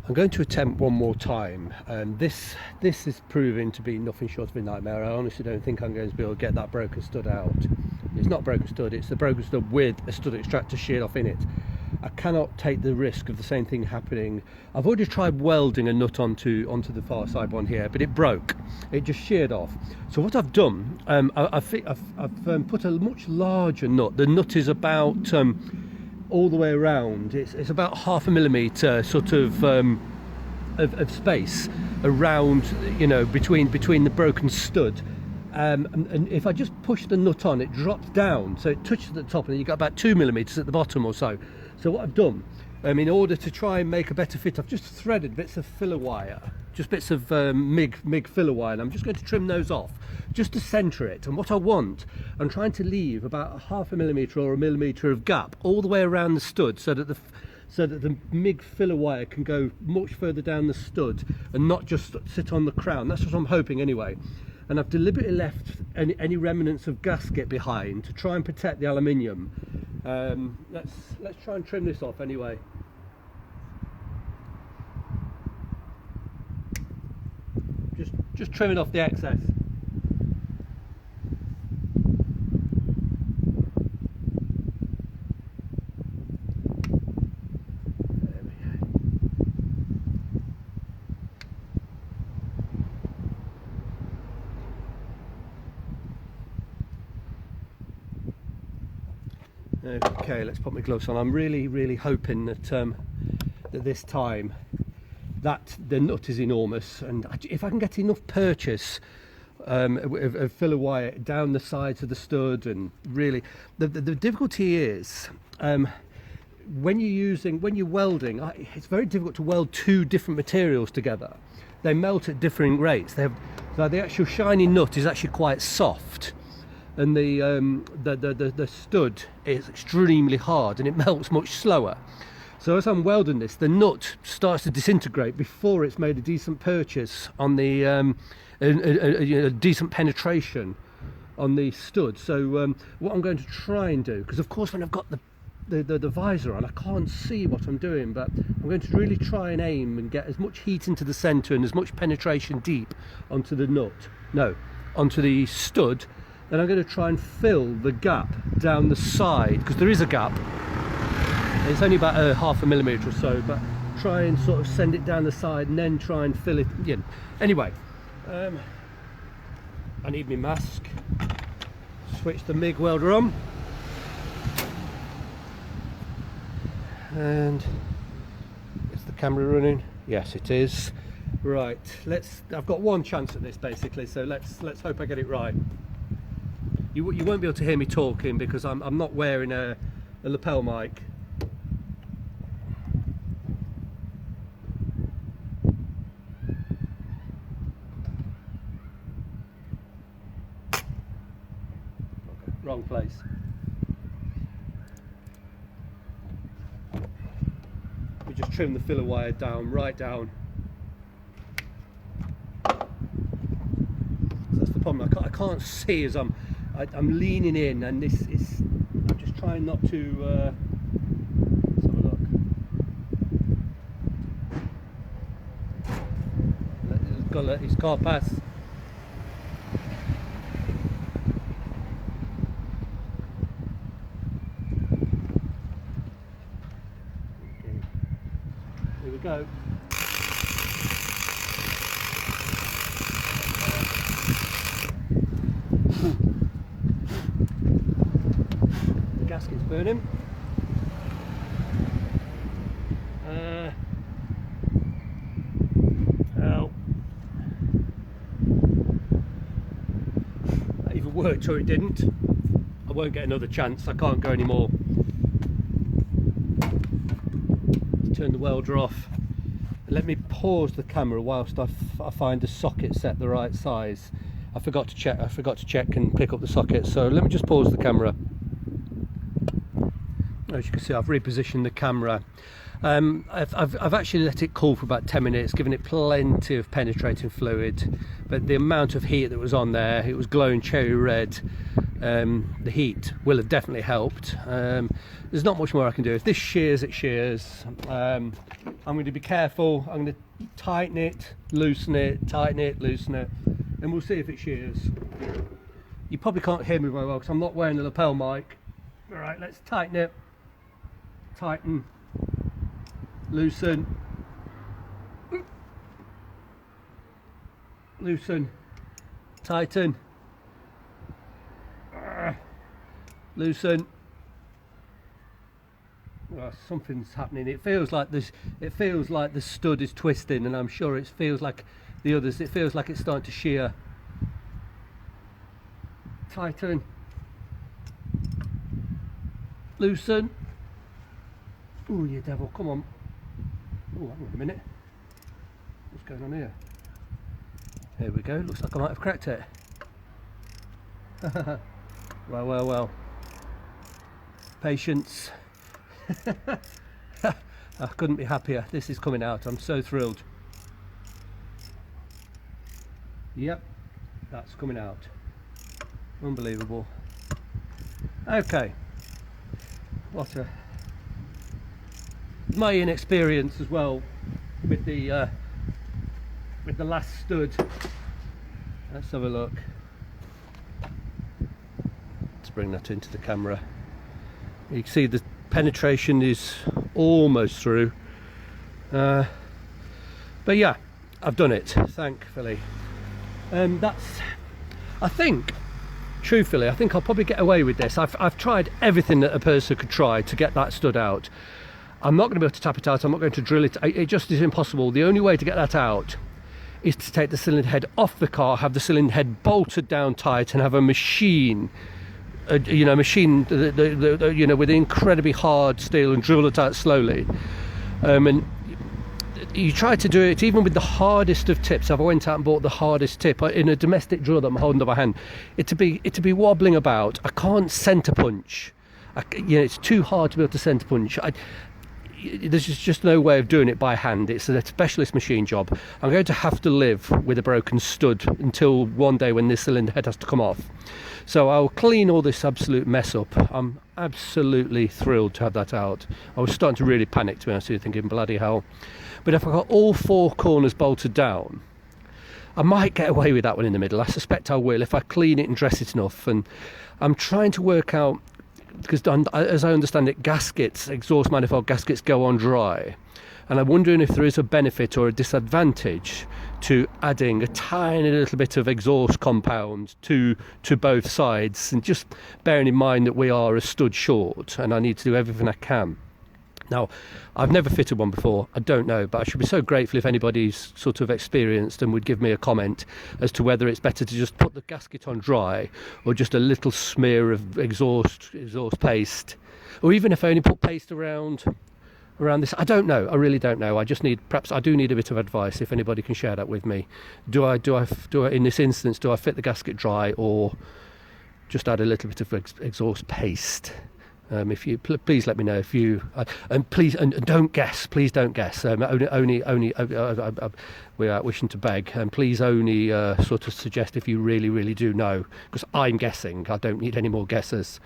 I'm going to attempt one more time, and this is proving to be nothing short of a nightmare. I honestly don't think I'm going to be able to get that broken stud out. It's not broken stud, it's the broken stud with a stud extractor sheared off in it. I cannot take the risk of the same thing happening. I've already tried welding a nut onto the far side one here, but it broke. It just sheared off. So what I've done, I've put a much larger nut. The nut is about all the way around. It's about 0.5 millimetre sort of space around, you know, between the broken stud. And if I just push the nut on, it drops down, so it touches at the top, and you've got about 2 millimetres at the bottom or so. So what I've done, in order to try and make a better fit, I've just threaded bits of filler wire, just bits of MIG filler wire, and I'm just going to trim those off, just to centre it. And what I want, I'm trying to leave about 0.5 millimetre or 1 millimetre of gap all the way around the stud, so that the MIG filler wire can go much further down the stud and not just sit on the crown. That's what I'm hoping anyway. And I've deliberately left any remnants of gasket behind to try and protect the aluminium. Let's try and trim this off anyway. Just trimming off the excess. Okay, let's put my gloves on. I'm really hoping that that this time that the nut is enormous, and if I can get enough purchase of filler wire down the sides of the stud, and really the difficulty is when you're welding, it's very difficult to weld two different materials together. They melt at differing rates. So the actual shiny nut is actually quite soft, and the stud is extremely hard, and it melts much slower. So as I'm welding this, the nut starts to disintegrate before it's made a decent purchase on the a decent penetration on the stud. So what I'm going to try and do, because of course when I've got the visor on, I can't see what I'm doing, but I'm going to really try and aim and get as much heat into the centre and as much penetration deep onto onto the stud. Then I'm going to try and fill the gap down the side, because there is a gap. It's only about 0.5 millimetre or so, but try and sort of send it down the side and then try and fill it in. Anyway, I need my mask. Switch the MIG welder on. And is the camera running? Yes, it is. Right, I've got one chance at this basically, so let's hope I get it right. You won't be able to hear me talking because I'm not wearing a lapel mic. Okay, wrong place. We just trim the filler wire down, right down. So that's the problem. I can't see as I'm leaning in, and I'm just trying not to let's have a look. Let his car pass. Okay. Here we go. Gasket's burning. Oh. That either worked or it didn't. I won't get another chance. I can't go anymore. Turn the welder off. Let me pause the camera whilst I find the socket set the right size. I forgot to check and pick up the socket, so let me just pause the camera. As you can see, I've repositioned the camera. I've actually let it cool for about 10 minutes, giving it plenty of penetrating fluid, but the amount of heat that was on there, it was glowing cherry red. the heat will have definitely helped. There's not much more I can do. If this shears, it shears. I'm going to be careful. I'm going to tighten it, loosen it, tighten it, loosen it, and we'll see if it shears. You probably can't hear me very well because I'm not wearing the lapel mic. All right, let's tighten it, tighten, loosen, loosen, tighten, loosen. Oh, something's happening. It feels like this. It feels like the stud is twisting, and I'm sure it feels like the others. It feels like it's starting to shear. Tighten, loosen. Oh, you devil! Come on. Oh, hang on a minute. What's going on here? Here we go. Looks like I might have cracked it. Well, well, well. Patience. I couldn't be happier. This is coming out. I'm so thrilled. Yep, that's coming out. Unbelievable. Okay. What a... My inexperience as well with the last stud. Let's have a look. Let's bring that into the camera. You can see the penetration is almost through. But yeah, I've done it, thankfully. I think, truthfully, I think I'll probably get away with this. I've tried everything that a person could try to get that stud out. I'm not going to be able to tap it out. I'm not going to drill it. It just is impossible. The only way to get that out is to take the cylinder head off the car, have the cylinder head bolted down tight, and have a machine, you know, you know, with incredibly hard steel, and drill it out slowly. And you try to do it even with the hardest of tips. I went out and bought the hardest tip in a domestic drill that I'm holding in my hand. It to be wobbling about. I can't centre punch. You know, it's too hard to be able to centre punch. There's just no way of doing it by hand. It's a specialist machine job. I'm going to have to live with a broken stud until one day when this cylinder head has to come off. So I'll clean all this absolute mess up. I'm absolutely thrilled to have that out. I was starting to really panic, to be honest with you, thinking bloody hell. But if I got all four corners bolted down, I might get away with that one in the middle. I suspect I will if I clean it and dress it enough. And I'm trying to work out, because as I understand it, gaskets, exhaust manifold gaskets, go on dry, and I'm wondering if there is a benefit or a disadvantage to adding a tiny little bit of exhaust compound to both sides, and just bearing in mind that we are a stud short and I need to do everything I can. Now, I've never fitted one before, I don't know, but I should be so grateful if anybody's sort of experienced and would give me a comment as to whether it's better to just put the gasket on dry, or just a little smear of exhaust paste, or even if I only put paste around this. I don't know, I really don't know. I just need, perhaps I do need a bit of advice if anybody can share that with me. Do I in this instance, do I fit the gasket dry, or just add a little bit of exhaust paste? If you please let me know if you and please, and don't guess. Please don't guess. Only we are wishing to beg, and please only sort of suggest if you really do know, because I'm guessing. I don't need any more guesses.